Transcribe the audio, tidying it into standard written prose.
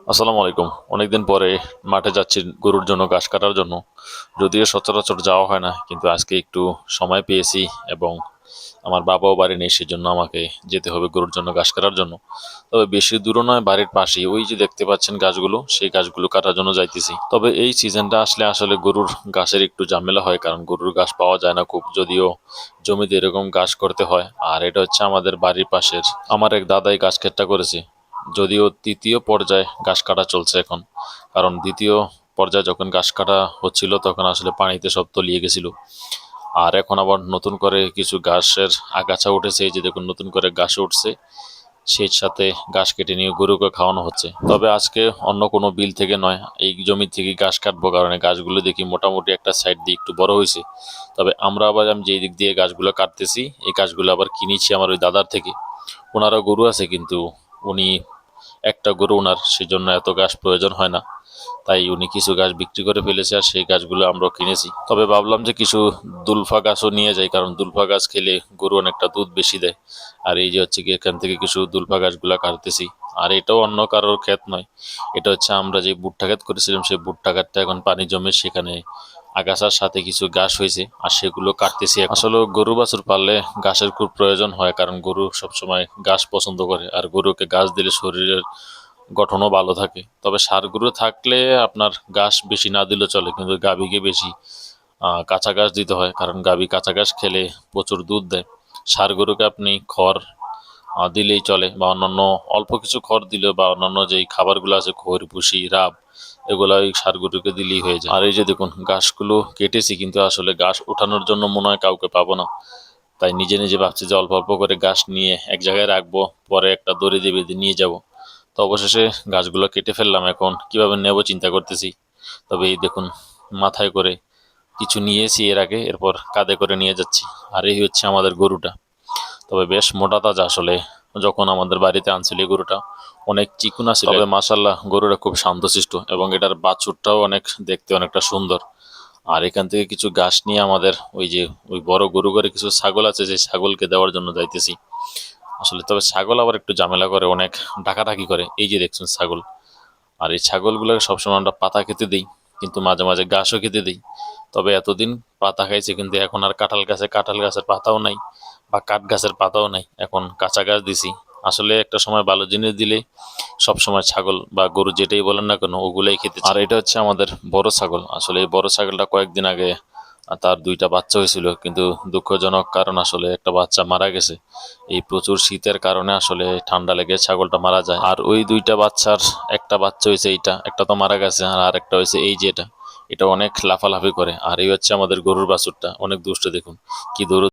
আসসালামু আলাইকুম। অনেকদিন পরে মাঠে যাচ্ছি গরুর জন্য ঘাস কাটার জন্য। যদিও সচরাচর যাওয়া হয় না, কিন্তু আজকে একটু সময় পেয়েছি এবং আমার বাবাও বাড়ি নেই, সেজন্য আমাকে যেতে হবে গরুর জন্য ঘাস কাটার জন্য। তবে বেশি দূরও নয়, বাড়ির পাশেই ওই যে দেখতে পাচ্ছেন গাছগুলো, সেই গাছগুলো কাটার জন্য যাইতেছি। তবে এই সিজনটা আসলে আসলে গরুর ঘাসের একটু ঝামেলা হয়, কারণ গরুর ঘাস পাওয়া যায় না খুব, যদিও জমিতে এরকম ঘাস করতে হয়। আর এটা হচ্ছে আমাদের বাড়ির পাশের আমার এক দাদাই ঘাস ক্ষেতটা করেছে। যদিও তৃতীয় পর্যায়ে ঘাস কাটা চলছে এখন, কারণ দ্বিতীয় পর্যায়ে যখন ঘাস কাটা হচ্ছিল তখন আসলে পানিতে সব তলিয়ে গেছিল। আর এখন আবার নতুন করে কিছু ঘাসের আগাছা উঠেছে, এই যে দেখুন নতুন করে ঘাস উঠছে, সেই সাথে ঘাস কেটে নিয়ে গরুকে খাওয়ানো হচ্ছে। তবে আজকে অন্য কোনো বিল থেকে নয়, এই জমি থেকে ঘাস কাটবো, কারণে গাছগুলো দেখি মোটামুটি একটা সাইড দিয়ে একটু বড় হয়েছে। তবে আমি যে দিক দিয়ে গাছগুলো কাটতেছি, এই গাছগুলো আবার কিনেছি আমার ওই দাদার থেকে। ওনারও গরু আছে, কিন্তু উনি একটা গরু ওনার, সেজন্য এত গাছ প্রয়োজন হয় না। তাই উনি কিছু গাছ বিক্রি করে ফেলেছে, আর সেই গাছগুলো আমরা কিনেছি। তবে ভাবলাম যে কিছু দুলফা গাছও নিয়ে যাই, কারণ দুলফা গাছ খেলে গরু অনেকটা দুধ বেশি দেয়। আর এই যে হচ্ছে কি এখান থেকে কিছু দুলফা গাছগুলা কাটতেছি। আর এটাও অন্য কারোর ক্ষেত নয়, এটা হচ্ছে আমরা যে ভুট্টা ক্ষেত করেছিলাম, সেই ভুট্টা ক্ষেতটা এখন পানি জমে সেখানে আগাছার সাথে কিছু ঘাস হয়েছে, আর সেগুলো কাটতেছি এখন। আসলে গরু বাছুর পাললে ঘাসের খুব প্রয়োজন হয়, কারণ গরু সবসময় ঘাস পছন্দ করে, আর গরুকে ঘাস দিলে শরীরের গঠনও ভালো থাকে। তবে ষাঁড় গরু থাকলে আপনার ঘাস বেশি না দিলেও চলে, কিন্তু গাভীকে বেশি কাঁচা ঘাস দিতে হয়, কারণ গাভী কাঁচা ঘাস খেলে প্রচুর দুধ দেয়। ষাঁড় গরুকে আপনি খড় দিলেই চলে, বা অন্যান্য অল্প কিছু খড় দিলে, বা অন্যান্য যেই খাবারগুলো আছে খড় ভুসি রাব, এগুলো ওই ষাঁড় গরুকে দিলেই হয়ে যায়। আর এই যে দেখুন ঘাসগুলো কেটেছি, কিন্তু আসলে ঘাস উঠানোর জন্য মনে হয় কাউকে পাবো না। তাই নিজে নিজে ভাবছি যে অল্প অল্প করে ঘাস নিয়ে এক জায়গায় রাখবো, পরে একটা দড়ি দিয়ে বেঁধে নিয়ে যাব। তো অবশেষে গাছগুলো কেটে ফেললাম, এখন কিভাবে নেব চিন্তা করতেছি। তবে এই দেখুন মাথায় করে কিছু নিয়েছি এর আগে, এরপর কাঁধে করে নিয়ে যাচ্ছি। আর এই হচ্ছে আমাদের গরুটা। তবে বেশ মোটা তাজা আসলে। যখন আমাদের বাড়িতে আনছিল এই গরুটা অনেক চিকুনা ছিল, তবে মাশাল্লাহ গরুটা খুব শান্তশিষ্ট, এবং এটার বাছুরটাও দেখতে অনেকটা সুন্দর। আর এখান থেকে কিছু ঘাস নিয়ে আমাদের ওই যে ওই বড় গরু ঘরে কিছু ছাগল আছে, যে ছাগলকে দেওয়ার জন্য যাইতেছি আসলে। তবে ছাগল আবার একটু ঝামেলা করে, অনেক ডাকাডাকি করে, এই যে দেখছেন ছাগল। আর এই ছাগলগুলোকে সবসময় আমরা পাতা খেতে দিই, কিন্তু মাঝে মাঝে ঘাসও খেতে দিই। তবে এতদিন পাতা খাইছে, কিন্তু এখন আর কাঁঠাল গাছের পাতাও নাই, বা কাঠ গাছের পাতাও নাই, এখন কাঁচা ঘাস দিছি। আসলে একটা সময় ভালো জিনিস দিলে সব সময় ছাগল বা গরু যেটাই বলেন না কেন ওগুলাই খেতে চায়। আর এটা হচ্ছে আমাদের বড় ছাগল। আসলে এই বড় ছাগলটা কয়েকদিন আগে তার দুইটা বাচ্চা হয়েছিল, কিন্তু দুঃখজনক কারণ আসলে একটা বাচ্চা মারা গেছে। এই প্রচুর শীতের কারণে আসলে ঠান্ডা লেগে ছাগলটা মারা যায়। আর ওই দুইটা বাচ্চার একটা বাচ্চা হয়েছে, এইটা একটা তো মারা গেছে, আর আরেকটা হয়েছে এই যে এটা। এটা অনেক লাফালাফি করে। আর এই হচ্ছে আমাদের গরুর বাছুরটা, অনেক দুষ্ট, দেখুন কি দৌড়